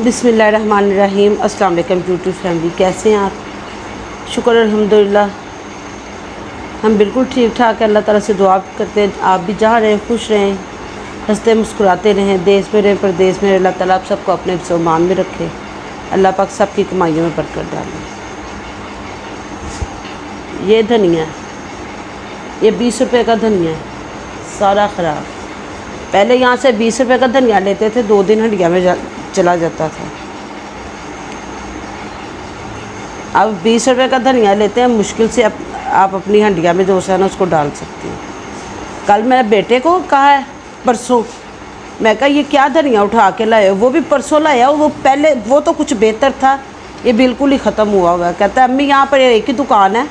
बिस्मिल्लाहिर्रहमानिर्रहीम। अस्सलाम वालेकुम यूट्यूब फैमिली, कैसे हैं आप? शुक्र अल्हम्दुलिल्लाह, हम बिल्कुल ठीक ठाक है। अल्लाह ताला से दुआ करते हैं आप भी जहाँ रहें खुश रहें, हंसते मुस्कुराते रहें, देश में रहें परदेश में। अल्लाह ताला आप सबको अपने मान में रखे, अल्लाह पाक सबकी कमाइयों में बरकत डाले। ये धनिया, ये 20 रुपये का धनिया है, सारा ख़राब। पहले यहाँ से 20 रुपये का धनिया लेते थे, 2 दिन हंडिया में चला जाता था। अब 20 रुपये का धनिया लेते हैं, मुश्किल से आप अपनी हंडिया में जो है ना उसको डाल सकती हैं। कल मैंने बेटे को कहा है, परसों मैं कहा ये क्या धनिया उठा के लाए हो? वो भी परसों लाया, वो पहले वो तो कुछ बेहतर था, ये बिल्कुल ही ख़त्म हुआ हुआ है। कहता है अम्मी यहाँ पर एक ही दुकान है,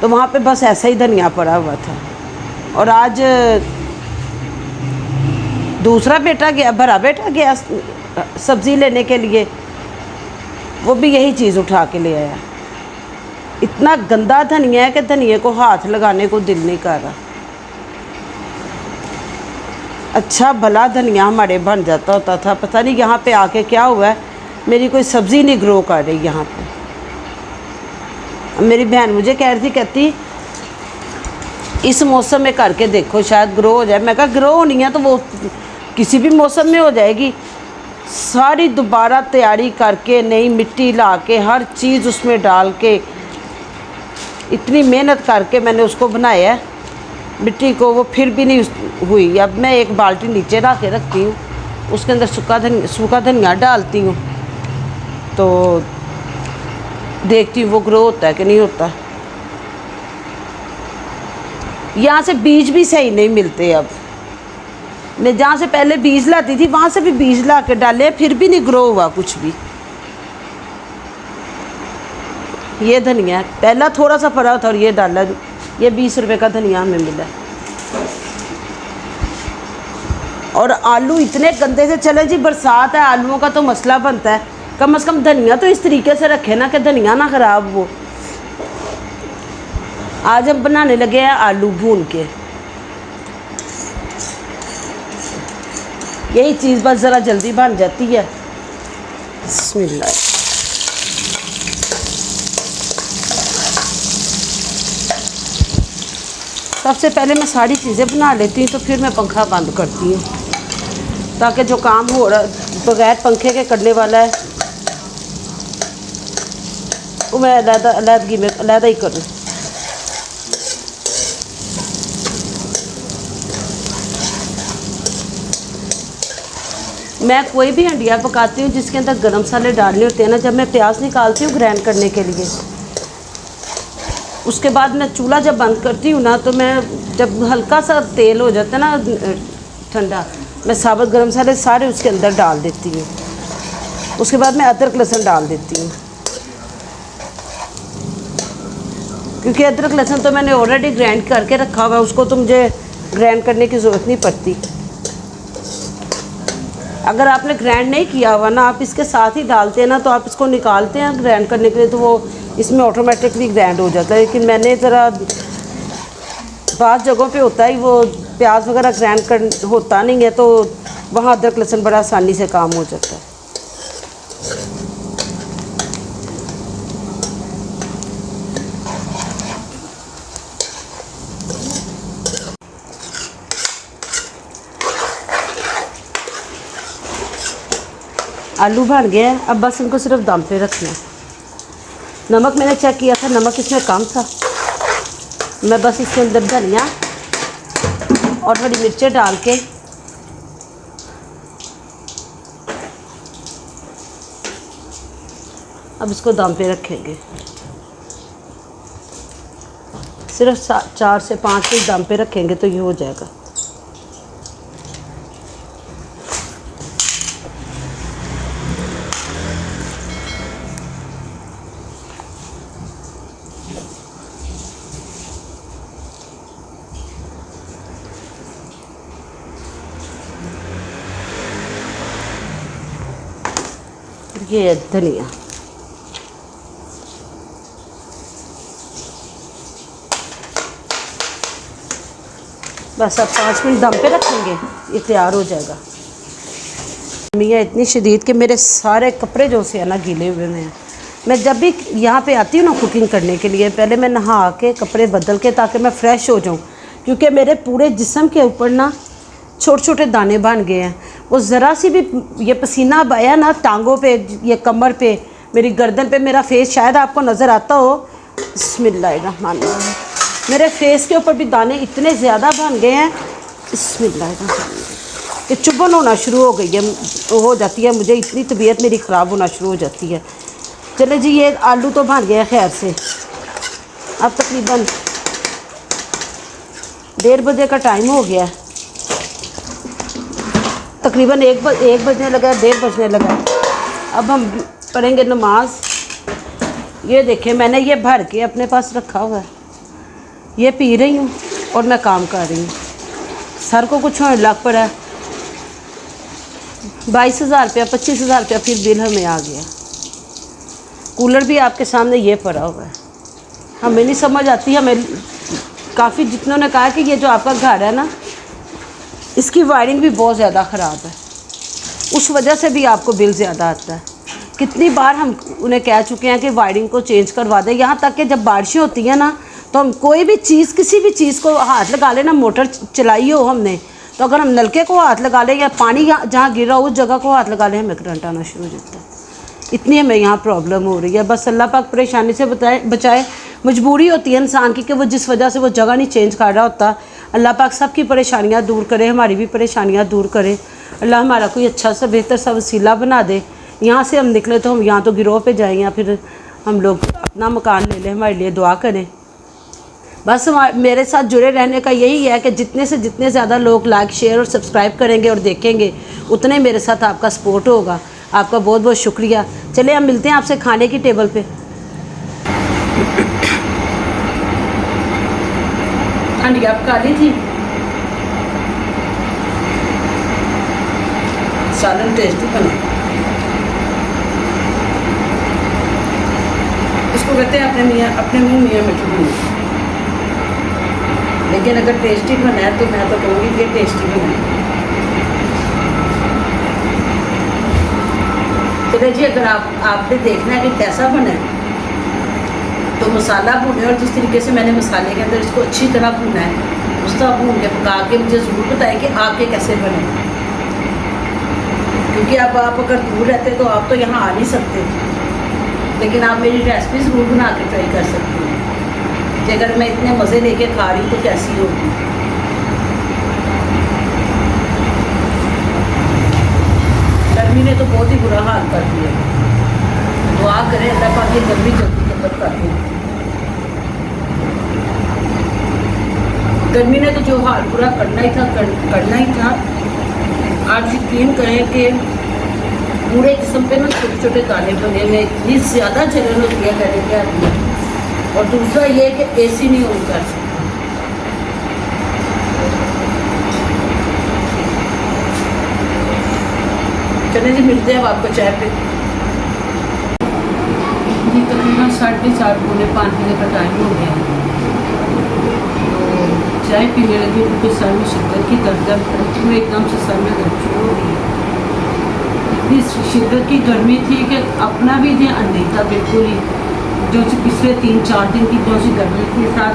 तो वहाँ पे बस ऐसा ही धनिया पड़ा हुआ था। और आज दूसरा बेटा गया, बड़ा बेटा गया सब्ज़ी लेने के लिए, वो भी यही चीज़ उठा के ले आया। इतना गंदा धनिया है कि धनिए को हाथ लगाने को दिल नहीं कर रहा। अच्छा भला धनिया हमारे बन जाता होता था, पता नहीं यहाँ पे आके क्या हुआ है, मेरी कोई सब्ज़ी नहीं ग्रो कर रही यहाँ पे। मेरी बहन मुझे कह रही थी, कहती इस मौसम में करके देखो शायद ग्रो हो जाए। मैं कहा ग्रो होनी है तो वो किसी भी मौसम में हो जाएगी। सारी दोबारा तैयारी करके, नई मिट्टी ला के, हर चीज़ उसमें डाल के, इतनी मेहनत करके मैंने उसको बनाया है मिट्टी को, वो फिर भी नहीं हुई। अब मैं एक बाल्टी नीचे ला के रखती हूँ, उसके अंदर सूखा धनिया डालती हूँ, तो देखती हूँ वो ग्रो होता है कि नहीं होता। यहाँ से बीज भी सही नहीं मिलते। अब मैं जहाँ से पहले बीज लाती थी वहाँ से भी बीज ला के डाले, फिर भी नहीं ग्रो हुआ कुछ भी। ये धनिया है, पहला थोड़ा सा पड़ा था और ये डाला। ये 20 रुपये का धनिया हमें मिला। और आलू इतने गंदे से चले जी, बरसात है, आलूओं का तो मसला बनता है। कम से कम धनिया तो इस तरीके से रखे ना कि धनिया ना ख़राब हो। आज हम बनाने लगे हैं आलू भून के। यही चीज़ बस ज़रा जल्दी बन जाती है। बिस्मिल्लाह। सबसे पहले मैं सारी चीज़ें बना लेती हूँ, तो फिर मैं पंखा बंद करती हूँ, ताकि जो काम हो रहा बगैर पंखे के करने वाला है वो मैं अलहदगी में अलहदा ही करूँ। मैं कोई भी हंडिया पकाती हूँ जिसके अंदर गरम मसाले डालने होते हैं ना, जब मैं प्याज निकालती हूँ ग्राइंड करने के लिए, उसके बाद मैं चूल्हा जब बंद करती हूँ ना, तो मैं जब हल्का सा तेल हो जाता है ना ठंडा, मैं साबुत गरम मसाले सारे उसके अंदर डाल देती हूँ। उसके बाद मैं अदरक लहसुन डाल देती हूँ, क्योंकि अदरक लहसुन तो मैंने ऑलरेडी ग्राइंड करके रखा हुआ है, उसको तो मुझे ग्राइंड करने की ज़रूरत नहीं पड़ती। अगर आपने ग्राइंड नहीं किया हुआ ना, आप इसके साथ ही डालते हैं ना, तो आप इसको निकालते हैं ग्राइंड करने के लिए, तो वो इसमें ऑटोमेटिकली ग्राइंड हो जाता है। लेकिन मैंने ज़रा बाज़ जगहों पे होता है वो प्याज वगैरह ग्राइंड कर होता नहीं है, तो वहाँ अदरक लहसुन बड़ा आसानी से काम हो जाता है। आलू बन गए हैं, अब बस इनको सिर्फ दम पे रखना है। नमक मैंने चेक किया था, नमक इसमें कम था। मैं बस इसके अंदर धनिया और थोड़ी मिर्चें डाल के अब इसको दम पे रखेंगे। सिर्फ 4 से 5 मिनट दम पे रखेंगे तो ये हो जाएगा। ये धनिया बस अब 5 मिनट दम पे रखेंगे, ये तैयार हो जाएगा। गर्मी है इतनी शदीद कि मेरे सारे कपड़े जो से है ना गीले हुए हैं। मैं जब भी यहाँ पे आती हूँ ना कुकिंग करने के लिए, पहले मैं नहा के कपड़े बदल के ताकि मैं फ़्रेश हो जाऊँ, क्योंकि मेरे पूरे जिस्म के ऊपर ना छोटे छोटे दाने बन गए हैं। वो ज़रा सी भी ये पसीना आया ना टांगों पे, ये कमर पे, मेरी गर्दन पे, मेरा फेस शायद आपको नज़र आता हो, बिस्मिल्लाहिर्रहमानिर्रहीम, मेरे फेस के ऊपर भी दाने इतने ज़्यादा बन गए हैं, बिस्मिल्लाहिर्रहमानिर्रहीम, कि चुभन होना शुरू हो गई है, हो जाती है मुझे, इतनी तबीयत मेरी ख़राब होना शुरू हो जाती है। चले जी, ये आलू तो बन गया खैर से। अब तकरीबन 1:30 बजे का टाइम हो गया, तकरीबन 1 बजने लगा, 1:30 बजने लगा। अब हम पढ़ेंगे नमाज। ये देखिए मैंने ये भर के अपने पास रखा हुआ है, ये पी रही हूँ और मैं काम कर रही हूँ। सर को कुछ होने लग पड़ा है, 22,000 रुपया 25,000 रुपया फिर बिल हमें आ गया। कूलर भी आपके सामने ये पड़ा हुआ है। हमें नहीं समझ आती, हमें काफ़ी जितनों ने कहा कि ये जो आपका घर है ना, इसकी वायरिंग भी बहुत ज़्यादा ख़राब है, उस वजह से भी आपको बिल ज़्यादा आता है। कितनी बार हम उन्हें कह चुके हैं कि वायरिंग को चेंज करवा दें। यहाँ तक कि जब बारिशें होती हैं ना, तो हम कोई भी चीज़, किसी भी चीज़ को हाथ लगा लेना, मोटर चलाई हो हमने, तो अगर हम नलके को हाथ लगा लें या पानी जहाँ गिरा हो उस जगह को हाथ लगा लें, हमें करंट आना शुरू हो जाता है। इतनी हमें यहाँ प्रॉब्लम हो रही है। बस अल्लाह पाक परेशानी से बचाए। मजबूरी होती है इंसान की कि वो जिस वजह से वो जगह नहीं चेंज कर रहा होता। अल्लाह पाक सबकी परेशानियाँ दूर करे, हमारी भी परेशानियाँ दूर करे। अल्लाह हमारा कोई अच्छा सा बेहतर सा वसीला बना दे। यहाँ से हम निकले तो हम यहाँ तो गिरोह पे जाएँ या फिर हम लोग अपना मकान ले लें। हमारे लिए दुआ करें। बस मेरे साथ जुड़े रहने का यही है कि जितने से जितने ज़्यादा लोग लाइक शेयर और सब्सक्राइब करेंगे और देखेंगे, उतने मेरे साथ आपका सपोर्ट होगा। आपका बहुत बहुत शुक्रिया। चलिए हम मिलते हैं आपसे खाने की टेबल पे। हांडी आप खा ली थी? सालन टेस्टी बना। इसको कहते हैं अपने मुंह मियाँ मिठू बना। लेकिन अगर टेस्टी बना है तो मैं तो कहूँगी कि टेस्टी बना है। चलिए जी, अगर आपने देखना है कि कैसा बना है तो मसाला भूने, और जिस तरीके से मैंने मसाले के अंदर इसको अच्छी तरह भूना है, उस तरह भून के पका के मुझे ज़रूर बताएं कि आपके कैसे बने। क्योंकि अब आप अगर दूर रहते तो आप तो यहाँ आ नहीं सकते, लेकिन आप मेरी रेसिपी ज़रूर बना के ट्राई कर सकते हैं कि अगर मैं इतने मज़े लेके खा रही हूँ तो कैसी होगी। गर्मी ने तो बहुत ही बुरा हाल कर दिया। दुआ करें अल्लाह पाक ये गर्मी जल्दी खत्म कर दे। गर्मी ने तो जो हाल पूरा करना ही था। आज यकीन करें कि पूरे जिस्म पे ना छोटे छोटे दाने बने में इतनी ज़्यादा जलन होती है कहने के आदमी। और दूसरा ये कि AC नहीं ऑन कर सकते। चले जी, मिलते हैं अब आपको चाय पे। जी तकरीबन 4:30 पौने 5 बजे का टाइम हो गया। तो चाय पीने लगी क्योंकि सर में शिद्दत की दर्द में एकदम से सर में दर्द शुरू हो गई। इतनी शिद्दत की गर्मी थी कि अपना भी ध्यान नहीं था बिल्कुल ही। जो पिछले 3-4 दिन की जो सी गर्मी के साथ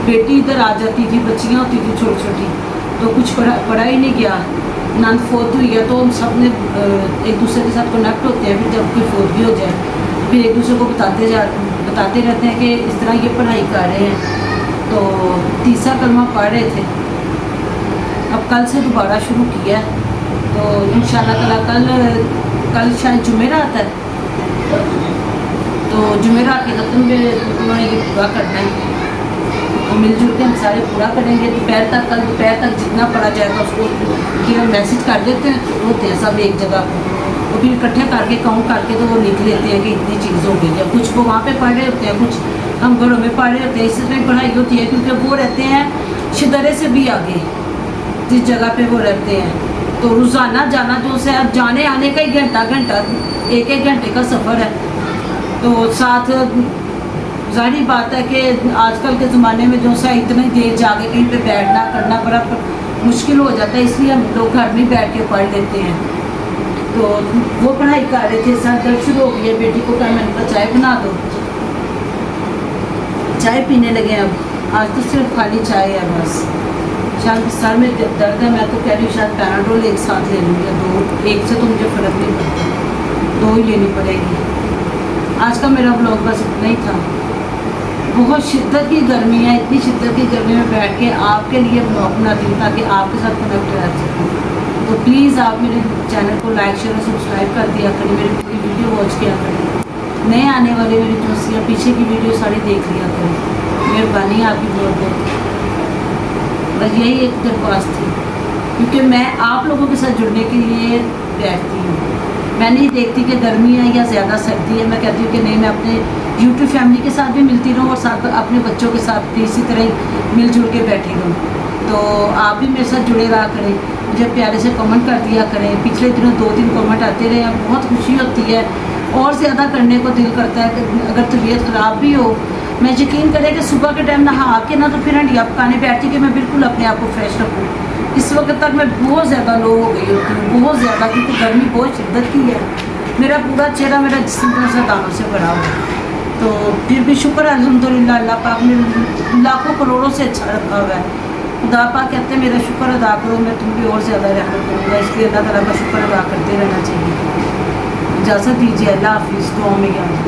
बेटी इधर आ जाती थी, बच्चियाँ होती थी छोटी छोटी, तो कुछ पढ़ा ही नहीं गया। नंद फोत हुई है तो हम सब ने एक दूसरे के साथ कनेक्ट होते हैं। फिर जब कोई फोत भी हो जाए फिर एक दूसरे को बताते रहते हैं कि इस तरह ये पढ़ाई कर रहे हैं। तो तीसरा कलमा पढ़ रहे थे, अब कल से दोबारा शुरू किया है। तो इंशाल्लाह ताला कल शायद जुमेरात है, तो जुमेरात के ख़त्म में उन्होंने ये पूरा करना है। तो मिलजुल के हम सारे पूरा करेंगे। दोपहर तक, कल दोपहर तक जितना पढ़ा जाएगा उसको कि हम मैसेज कर देते हैं, होते हैं सब एक जगह पर, तो फिर इकट्ठे करके काउंट करके तो वो लिख लेते हैं कि इतनी चीज़ हो गई है। कुछ वो वहाँ पे पढ़ रहे होते हैं, कुछ हम घरों में पढ़ रहे होते हैं। इसमें पढ़ाई होती है क्योंकि वो रहते हैं शिदरे से भी आगे जिस जगह पे वो रहते हैं। तो रोज़ाना जाना जो है, अब जाने आने का ही घंटा एक घंटे का सफ़र है। तो साथ जाहिर बात है कि आजकल के ज़माने में जो सा इतनी देर जाके कहीं पे बैठना करना बड़ा मुश्किल हो जाता है, इसलिए हम लोग घर में बैठ के पढ़ लेते हैं। तो वो पढ़ाई कर रहे थे, सर दर्द शुरू हो गई है, बेटी को कहा, मैंने कहा चाय बना दो, चाय पीने लगे। अब आज तो सिर्फ खाली चाय है बस। शायद सर में दर्द है, मैं तो कह रही हूँ शायद पैराडोल एक साथ ले लूँगी, दो, एक से तो मुझे फ़र्क नहीं पड़ता, दो ही लेनी पड़ेगी। आज का मेरा ब्लॉग बस इतना ही था। बहुत शिद्दत की गर्मी है, इतनी शिद्दत की गर्मी में बैठ के आपके लिए ब्लॉग बनाती हूँ ताकि आपके साथ कनेक्ट रह सकूँ। तो प्लीज़ आप मेरे चैनल को लाइक शेयर और सब्सक्राइब कर दिया करें, मेरी पूरी वीडियो वॉच किया करें, नए आने वाले मेरी दोस्तियाँ पीछे की वीडियो सारी देख लिया करें, मेहरबानी आपकी बहुत बहुत। बस यही एक दरख्वास्त थी, क्योंकि मैं आप लोगों के साथ जुड़ने के लिए बैठती हूँ। मैं नहीं देखती कि गर्मी है या ज़्यादा सर्दी है, मैं कहती हूँ कि नहीं, मैं अपने यूट्यूब फैमिली के साथ भी मिलती रहूँ और साथ अपने बच्चों के साथ भी इसी तरह ही मिलजुल के बैठी रहूँ। तो आप भी मेरे साथ जुड़े रहा करें, मुझे प्यारे से कमेंट कर दिया करें। पिछले दिनों 2-3 कमेंट आते रहे हैं, बहुत खुशी होती है और ज़्यादा करने को दिल करता है कि अगर तबीयत ख़राब भी हो, मैं यकीन करें कि सुबह के टाइम नहा के ना तो फिर हंडिया पकाने बैठती कि मैं बिल्कुल अपने आप को फ्रेश रखूँ। इस वक्त तक मैं बहुत ज़्यादा लो हो गई होती हूँ, बहुत ज़्यादा, क्योंकि गर्मी बहुत शिद्दत की है। मेरा पूरा चेहरा मेरा जिस्म से दानों से भरा हुआ है। तो फिर भी शुक्र है अल्हम्दुलिल्लाह, अल्लाह पाक ने लाखों करोड़ों से अच्छा रखा हुआ है। खुदा पाक कहते हैं मेरा शुक्र अदा करो, मैं तुम भी और ज़्यादा रहमत करूँगा, इसलिए अल्लाह ताला का शुक्र अदा करते रहना चाहिए। इजाज़त दीजिए, अल्लाह हाफिज़, दुआ में याद।